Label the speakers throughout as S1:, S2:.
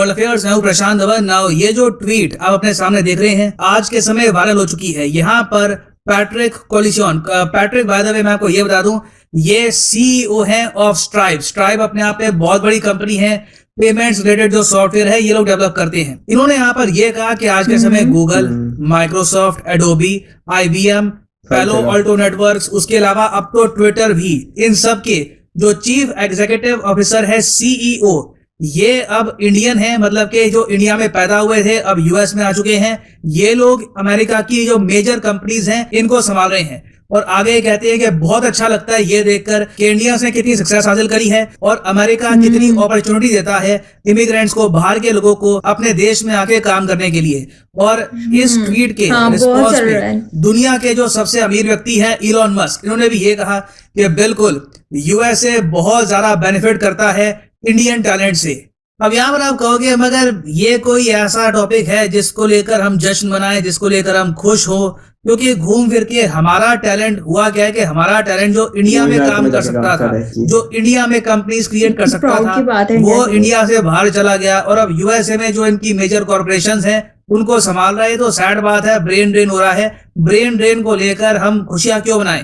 S1: World affairs. मैं हूं प्रशांत Dhawan. Now ये जो ट्वीट आप अपने सामने देख रहे हैं आज के समय वायरल हो चुकी है। यहाँ पर Patrick Collison, Patrick by the way मैं आपको ये बता दूं, ये सीईओ है ऑफ स्ट्राइप। स्ट्राइप अपने आप में बहुत बड़ी कंपनी है, पेमेंट्स रिलेटेड जो सॉफ्टवेयर है ये लोग डेवलप करते हैं। इन्होंने यहाँ पर ये कहा कि आज के समय गूगल, माइक्रोसॉफ्ट, एडोबी, IBM, पैलो अल्टो नेटवर्क्स, उसके अलावा अब तो ट्विटर भी, इन सब के जो चीफ एग्जीक्यूटिव ऑफिसर है, सीईओ, ये अब इंडियन है। मतलब कि जो इंडिया में पैदा हुए थे अब यूएस में आ चुके हैं। ये लोग अमेरिका की जो मेजर कंपनीज हैं इनको संभाल रहे हैं। और आगे कहते हैं कि बहुत अच्छा लगता है ये देखकर कि इंडियंस ने कितनी सक्सेस हासिल करी है और अमेरिका कितनी अपॉर्चुनिटी देता है इमिग्रेंट्स को, बाहर के लोगों को अपने देश में आके काम करने के लिए। और इस ट्वीट के रिस्पॉन्स पे दुनिया के जो सबसे अमीर व्यक्ति है इलॉन मस्क, इन्होंने भी ये कहा कि बिल्कुल यूएसए बहुत ज्यादा बेनिफिट करता है इंडियन टैलेंट से। अब यहाँ पर आप कहोगे मगर ये कोई ऐसा टॉपिक है जिसको लेकर हम जश्न मनाएं, जिसको लेकर हम खुश हो, क्योंकि घूम फिर के हमारा टैलेंट हुआ क्या है कि हमारा टैलेंट जो इंडिया में काम कर सकता था, जो इंडिया में कंपनीज क्रिएट कर सकता था, वो इंडिया से बाहर चला गया और अब यूएसए में जो इनकी मेजर कॉर्पोरेशंस हैं उनको संभाल रहे। तो सैड बात है, ब्रेन ड्रेन हो रहा है। ब्रेन ड्रेन को लेकर हम खुशियां क्यों मनाएं?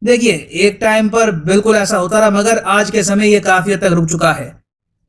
S1: देखिए, एक टाइम पर बिल्कुल ऐसा होता रहा, मगर आज के समय ये काफी हद तक रुक चुका है।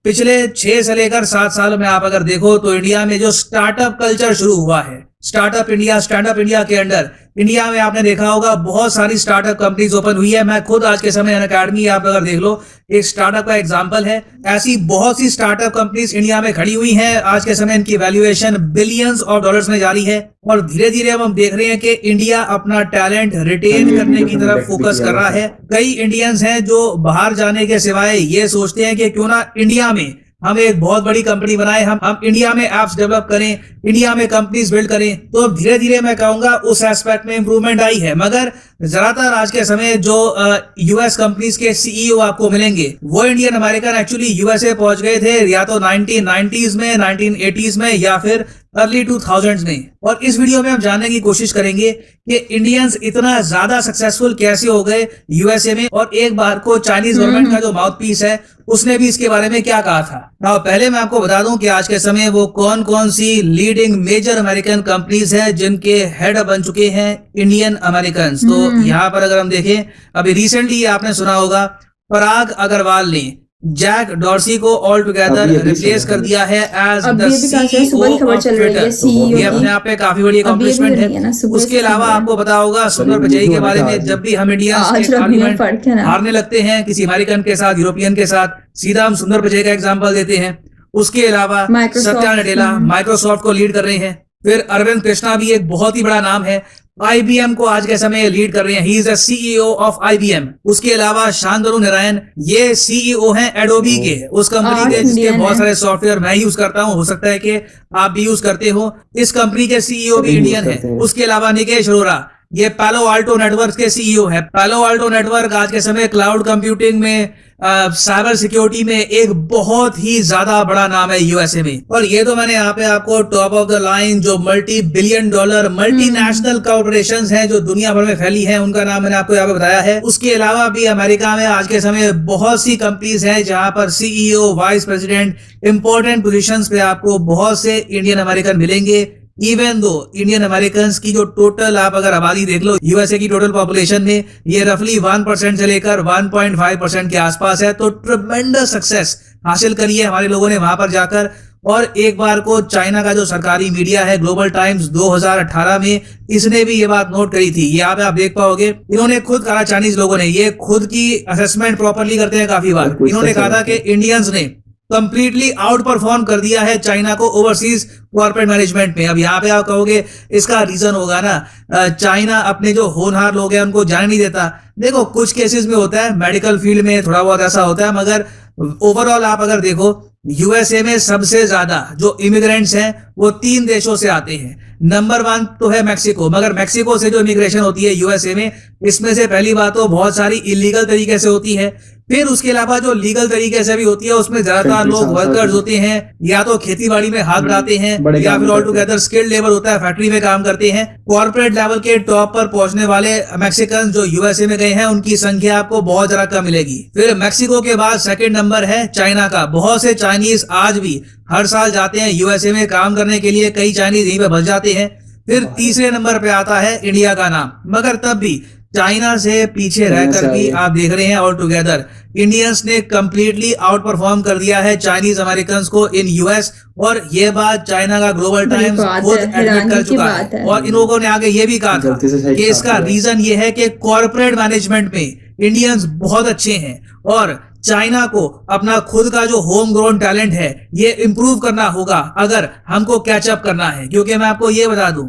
S1: पिछले 6 से लेकर 7 साल में आप अगर देखो तो इंडिया में जो स्टार्टअप कल्चर शुरू हुआ है, स्टार्टअप इंडिया, स्टैंडअप इंडिया के अंडर इंडिया में आपने देखा होगा बहुत सारी स्टार्टअप कंपनीज ओपन हुई है। मैं खुद आज के समय अनअकैडमी आप अगर देख लो, एक स्टार्टअप का एग्जांपल है। ऐसी बहुत सी स्टार्टअप कंपनीज इंडिया में खड़ी हुई हैं। आज के समय इनकी वैल्यूएशन बिलियंस ऑफ डॉलर्स में जारी है और धीरे धीरे अब हम देख रहे हैं कि इंडिया अपना टैलेंट रिटेन करने की तरफ फोकस कर रहा है। कई इंडियंस हैं जो बाहर जाने के सिवाय ये सोचते हैं कि क्यों ना इंडिया में हम एक बहुत बड़ी कंपनी बनाए, हम इंडिया में एप्स डेवलप करें, इंडिया में कंपनीज बिल्ड करें। तो धीरे धीरे मैं कहूंगा उस एस्पेक्ट में इंप्रूवमेंट आई है। मगर ज्यादातर आज के समय जो यूएस कंपनीज के सीईओ आपको मिलेंगे वो इंडियन अमेरिकन एक्चुअली यूएसए पहुंच गए थे या तो 1990s में, 1980s में या फिर अर्ली 2000s में। और इस वीडियो में हम जानने की कोशिश करेंगे कि इंडियंस इतना ज्यादा सक्सेसफुल कैसे हो गए यूएसए में। और एक बार को चाइनीज गवर्नमेंट का जो माउथ पीस है उसने भी इसके बारे में क्या कहा था। now, पहले मैं आपको बता दूं कि आज के समय वो कौन कौन सी लीडिंग मेजर अमेरिकन कंपनीज हैं जिनके हेड बन चुके हैं इंडियन अमेरिकन। तो यहाँ पर अगर हम देखें, अभी रिसेंटली आपने सुना होगा पराग अग्रवाल ने जैक डॉर्सी को ऑल टुगेदर रिप्लेस कर दिया है as the CEO of Twitter. ये अपने आप में काफी बड़ी अकॉम्प्लिशमेंट है। उसके अलावा आपको पता होगा सुंदर पिचाई के बारे में। जब भी हम इंडियंस के आर्गुमेंट हारने लगते हैं किसी अमेरिकन के साथ, यूरोपियन के साथ, सीधा हम सुंदर पिचाई का एग्जांपल देते हैं। उसके अलावा सत्या नडेला माइक्रोसॉफ्ट को लीड कर रहे हैं। फिर अरविंद कृष्णा भी एक बहुत ही बड़ा नाम है, IBM को आज के समय लीड कर रहे हैं। He is the CEO of IBM। उसके अलावा शांतनु नारायण ये सीईओ हैं एडोबी के, उस कंपनी के जिसके बहुत सारे सॉफ्टवेयर मैं यूज करता हूं, हो सकता है कि आप भी यूज करते हो। इस कंपनी के सीईओ भी इंडियन है। उसके अलावा निकेश अरोड़ा ये पैलो अल्टो नेटवर्क के सीईओ है। पैलो अल्टो नेटवर्क आज के समय क्लाउड कंप्यूटिंग में, साइबर सिक्योरिटी में एक बहुत ही ज्यादा बड़ा नाम है यूएसए में। और ये तो मैंने यहाँ पे आपको टॉप ऑफ द लाइन जो $multi-billion मल्टीनेशनल कॉर्पोरेशंस हैं जो दुनिया भर में फैली हैं उनका नाम मैंने आपको यहाँ पे बताया है। उसके अलावा भी अमेरिका में आज के समय बहुत सी कंपनीज हैं जहां पर CEO, vice president, important positions पे आपको बहुत से इंडियन अमेरिकन मिलेंगे। इवन दो इंडियन अमेरिकन की जो टोटल आप अगर आबादी देख लो यूएसए की टोटल पॉपुलेशन में, ये रफली 1% से लेकर 1.5% के आसपास है। तो ट्रेमेंडस सक्सेस हासिल करी है हमारे लोगों ने वहां पर जाकर। और एक बार को चाइना का जो सरकारी मीडिया है ग्लोबल टाइम्स 2018 में, इसने भी ये बात नोट करी थी। यहाँ पे आप देख पाओगे इन्होंने खुद कहा, चाइनीज लोगों ने, ये खुद की असेसमेंट प्रॉपरली करते हैं काफी बार। इन्होंने कहा था कि इंडियंस ने कंप्लीटली आउट परफॉर्म कर दिया है चाइना को ओवरसीज कॉर्पोरेट मैनेजमेंट में। अब यहाँ पे आप कहोगे इसका रीजन होगा ना चाइना अपने जो होनहार लोग हैं उनको जाने नहीं देता। देखो कुछ केसेस में होता है, मेडिकल फील्ड में थोड़ा बहुत ऐसा होता है, मगर ओवरऑल आप अगर देखो यूएसए में सबसे ज्यादा जो इमिग्रेंट्स हैं वो 3 देशों से आते हैं। नंबर 1 तो है मैक्सिको, मगर मैक्सिको से जो इमिग्रेशन होती है यूएसए में, इसमें से पहली बात तो बहुत सारी इलीगल तरीके से होती है। फिर उसके अलावा जो लीगल तरीके से भी होती है उसमें ज्यादातर लोग वर्कर्स होते हैं, या तो खेती बाड़ी में हाथ बढ़ाते हैं या फिर ऑल टुगेदर स्किल्ड लेबर होता है, फैक्ट्री में काम करते हैं। कॉर्पोरेट लेवल के टॉप पर पहुंचने वाले मैक्सिकन जो यूएसए में गए हैं उनकी संख्या आपको बहुत ज्यादा कम मिलेगी। फिर मैक्सिको के बाद सेकंड नंबर है चाइना का। बहुत से चाइनीज आज भी हर साल जाते हैं यूएसए में काम करने के लिए, कई चाइनीज यहीं पे बस जाते हैं। फिर तीसरे नंबर पे आता है इंडिया का नाम, मगर तब भी चाइना से पीछे रहकर भी आप देख रहे हैं ऑल टुगेदर इंडियंस ने कंप्लीटली आउट परफॉर्म कर दिया है चाइनीज अमेरिकन को इन यूएस। और ये बात चाइना का ग्लोबल टाइम्स खुद एडमिट कर चुका है। और इन लोगों ने आगे ये भी कहा था कि इसका रीजन ये है कि कॉर्पोरेट मैनेजमेंट में इंडियंस बहुत अच्छे हैं और चाइना को अपना खुद का जो होम ग्रोन टैलेंट है ये इम्प्रूव करना होगा अगर हमको कैचअप करना है। क्योंकि मैं आपको ये बता दूं,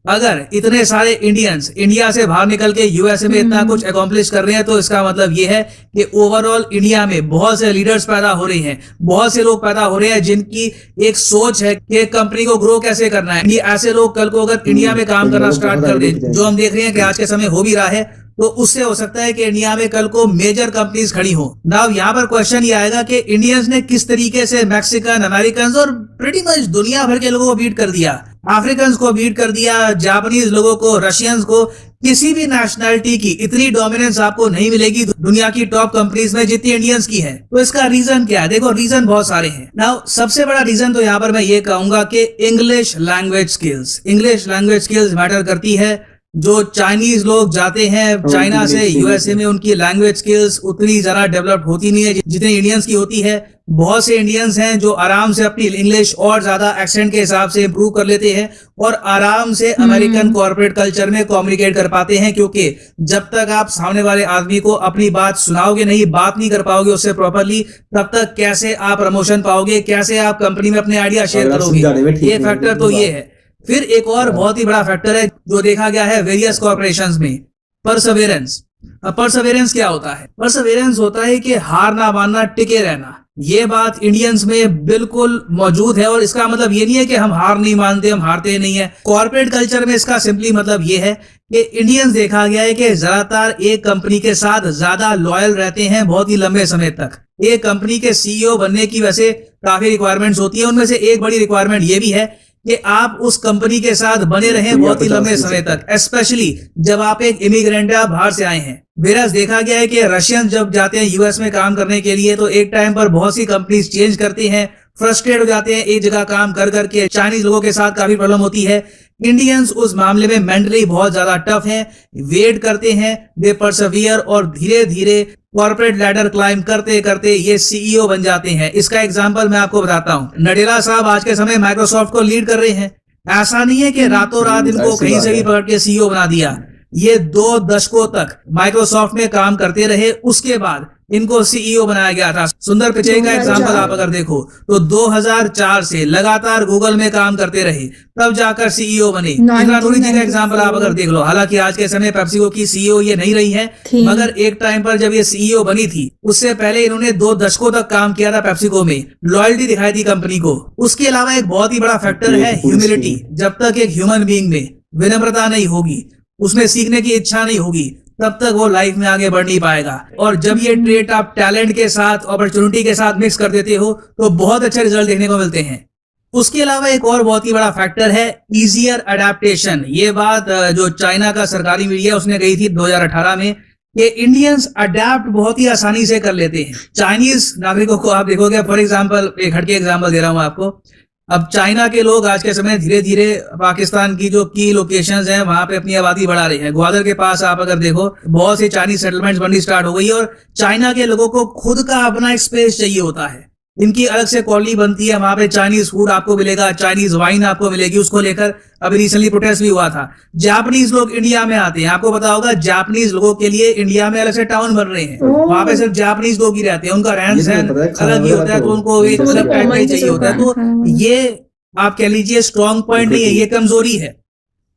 S1: अगर इतने सारे इंडियंस इंडिया से बाहर निकल के यूएसए में इतना कुछ अकॉम्प्लिश कर रहे हैं तो इसका मतलब ये है कि ओवरऑल इंडिया में बहुत से लीडर्स पैदा हो रहे हैं, बहुत से लोग पैदा हो रहे हैं जिनकी एक सोच है कि कंपनी को ग्रो कैसे करना है। ये ऐसे लोग कल को अगर इंडिया में काम करना स्टार्ट कर दे, जो हम देख रहे हैं कि आज के समय हो भी रहा है, तो उससे हो सकता है कि इंडिया में कल को मेजर कंपनीज खड़ी हो। नाउ यहाँ पर क्वेश्चन ये आएगा कि इंडियंस ने किस तरीके से मैक्सिकन, अमेरिकन और प्रीटी मच दुनिया भर के लोगों को बीट कर दिया, अफ्रीकन को बीट कर दिया, जापानीज लोगों को, रशियंस को। किसी भी नेशनैलिटी की इतनी डोमिनेंस आपको नहीं मिलेगी दुनिया की टॉप कंपनीज में जितनी इंडियंस की है। तो इसका रीजन क्या है? देखो, रीजन बहुत सारे हैं। नाउ सबसे बड़ा रीजन तो यहाँ पर मैं ये कहूंगा कि इंग्लिश लैंग्वेज स्किल्स मैटर करती है। जो चाइनीज लोग जाते हैं चाइना से यूएसए में, उनकी लैंग्वेज स्किल्स उतनी ज्यादा डेवलप होती नहीं है जितनी इंडियंस की होती है। बहुत से इंडियंस हैं जो आराम से अपनी इंग्लिश और ज्यादा एक्सेंट के हिसाब से इंप्रूव कर लेते हैं और आराम से अमेरिकन कॉर्पोरेट कल्चर में कम्युनिकेट कर पाते हैं। क्योंकि जब तक आप सामने वाले आदमी को अपनी बात सुनाओगे नहीं, बात नहीं कर पाओगे उससे प्रॉपरली, तब तक कैसे आप प्रमोशन पाओगे, कैसे आप कंपनी में अपने आइडिया शेयर करोगे? ये फैक्टर तो ये है। फिर एक और बहुत ही बड़ा फैक्टर है जो देखा गया है वेरियस कॉर्पोरेशंस में, परसवेरेंस। परसवेरेंस क्या होता है? परसवेरेंस होता है कि हार ना मानना, टिके रहना। ये बात इंडियंस में बिल्कुल मौजूद है और इसका मतलब ये नहीं है कि हम हार नहीं मानते, हम हारते नहीं है। कॉर्पोरेट कल्चर में इसका सिंपली मतलब ये है कि इंडियंस देखा गया है कि ज्यादातर एक कंपनी के साथ ज्यादा लॉयल रहते हैं बहुत ही लंबे समय तक। एक कंपनी के सीईओ बनने की वैसे काफी रिक्वायरमेंट्स होती है, उनमें से एक बड़ी रिक्वायरमेंट ये भी है कि आप उस कंपनी के साथ बने रहें बहुत ही लंबे समय तक, स्पेशली जब आप एक इमिग्रेंट या बाहर से आए हैं। वेराज देखा गया है कि रशियन जब जाते हैं यूएस में काम करने के लिए तो एक टाइम पर बहुत सी कंपनीज चेंज करती हैं, फ्रस्ट्रेट हो जाते हैं एक जगह काम कर करके। चाइनीज लोगों के साथ काफी प्रॉब्लम होती है। इंडियंस उस मामले में मेंटली बहुत ज्यादा टफ हैं, वेट करते हैं, दे परसवियर और धीरे धीरे कॉर्पोरेट लैडर क्लाइम करते करते ये सीईओ बन जाते हैं। इसका एग्जांपल मैं आपको बताता हूँ। नडेला साहब आज के समय माइक्रोसॉफ्ट को लीड कर रहे हैं। ऐसा नहीं है कि रातों रात इनको कहीं से भी पकड़ के सीईओ बना दिया। ये 2 दशकों तक माइक्रोसॉफ्ट में काम करते रहे, उसके बाद इनको सीईओ बनाया गया था। सुंदर पिचई का एग्जांपल आप अगर देखो तो 2004 से लगातार गूगल में काम करते रहे, तब जाकर सीईओ बने। इंदिरा नूरी जी का एग्जांपल आप अगर देख लो, हालांकि आज के समय पेप्सिको की सीईओ ये नहीं रही है, मगर एक टाइम पर जब ये सीईओ बनी थी उससे पहले इन्होंने 2 दशकों तक काम किया था पेप्सिको में, लॉयल्टी दिखाई थी कंपनी को। उसके अलावा एक बहुत ही बड़ा फैक्टर है ह्यूमिलिटी। जब तक एक ह्यूमन बीइंग में विनम्रता नहीं होगी, उसमें सीखने की इच्छा नहीं होगी, तब तक वो लाइफ में आगे बढ़ नहीं पाएगा। और जब ये ट्रेट आप टैलेंट के साथ, अपॉर्चुनिटी के साथ मिक्स कर देते हो तो बहुत अच्छे रिजल्ट देखने को मिलते हैं। उसके अलावा एक और बहुत ही बड़ा फैक्टर है ईजियर अडेप्टेशन। ये बात जो चाइना का सरकारी मीडिया उसने कही थी 2018 में कि इंडियंस अडेप्ट बहुत ही आसानी से कर लेते हैं। चाइनीज नागरिकों को आप देखोगे, फॉर एग्जाम्पल एक हटके एग्जाम्पल दे रहा हूं आपको। अब चाइना के लोग आज के समय धीरे धीरे पाकिस्तान की जो की लोकेशंस हैं वहां पे अपनी आबादी बढ़ा रहे हैं। ग्वादर के पास आप अगर देखो बहुत सी चाइनीज सेटलमेंट्स बननी स्टार्ट हो गई है और चाइना के लोगों को खुद का अपना एक स्पेस चाहिए होता है। इनकी अलग से कॉलोनी बनती है, वहां पे चाइनीज फूड आपको मिलेगा, चाइनीज वाइन आपको मिलेगी। उसको लेकर अभी रिसेंटली प्रोटेस्ट भी हुआ था। जापानीज लोग इंडिया में आते हैं, आपको पता होगा जापानीज लोगों के लिए इंडिया में अलग से टाउन बन रहे हैं, वहां पे सिर्फ जापानीज लोग ही रहते हैं, उनका रहन सहन अलग ही होता है, तो उनको एक अलग टाइप का ही चाहिए होता है। तो ये आप कह लीजिए स्ट्रॉन्ग पॉइंट नहीं है, ये कमजोरी है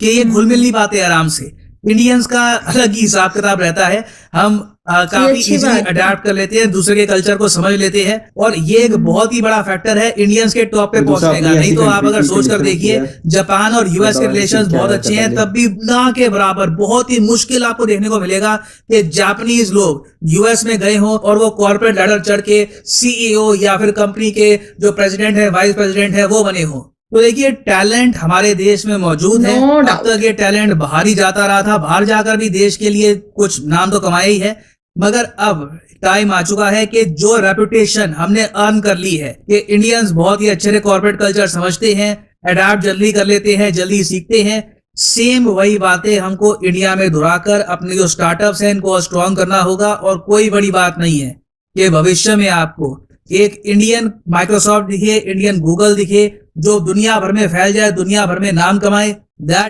S1: कि ये घुल मिल नहीं पाते आराम से। इंडियंस का अलग ही हिसाब किताब रहता है। हम काफी इजीली अडेप्ट कर लेते हैं, दूसरे के कल्चर को समझ लेते हैं, और ये एक बहुत ही बड़ा फैक्टर है इंडियंस के टॉप पे पहुंचने का। नहीं तो आप अगर सोच कर देखिए, जापान और यूएस के रिलेशंस बहुत अच्छे हैं, तब भी ना के बराबर बहुत ही मुश्किल आपको देखने को मिलेगा कि जापानीज लोग यूएस में गए हो और वो कॉर्पोरेट लैडर चढ़ के सीईओ या फिर कंपनी के जो प्रेसिडेंट है, वाइस प्रेसिडेंट है, वो बने हो। तो देखिए, टैलेंट हमारे देश में मौजूद है। अब तक ये टैलेंट बाहर ही जाता रहा था, बाहर जाकर भी देश के लिए कुछ नाम तो कमाया ही है, मगर अब टाइम आ चुका है कि जो रेपुटेशन हमने अर्न कर ली है कि इंडियंस बहुत ही अच्छे से कॉर्पोरेट कल्चर समझते हैं, अडैप्ट जल्दी कर लेते हैं, जल्दी सीखते हैं, सेम वही बातें हमको इंडिया में दोहराकर अपने जो स्टार्टअप्स हैं इनको स्ट्रॉन्ग करना होगा। और कोई बड़ी बात नहीं है कि भविष्य में आपको एक इंडियन माइक्रोसॉफ्ट दिखे, इंडियन गूगल दिखे, जो दुनिया भर में फैल जाए, दुनिया भर में नाम कमाए। दैट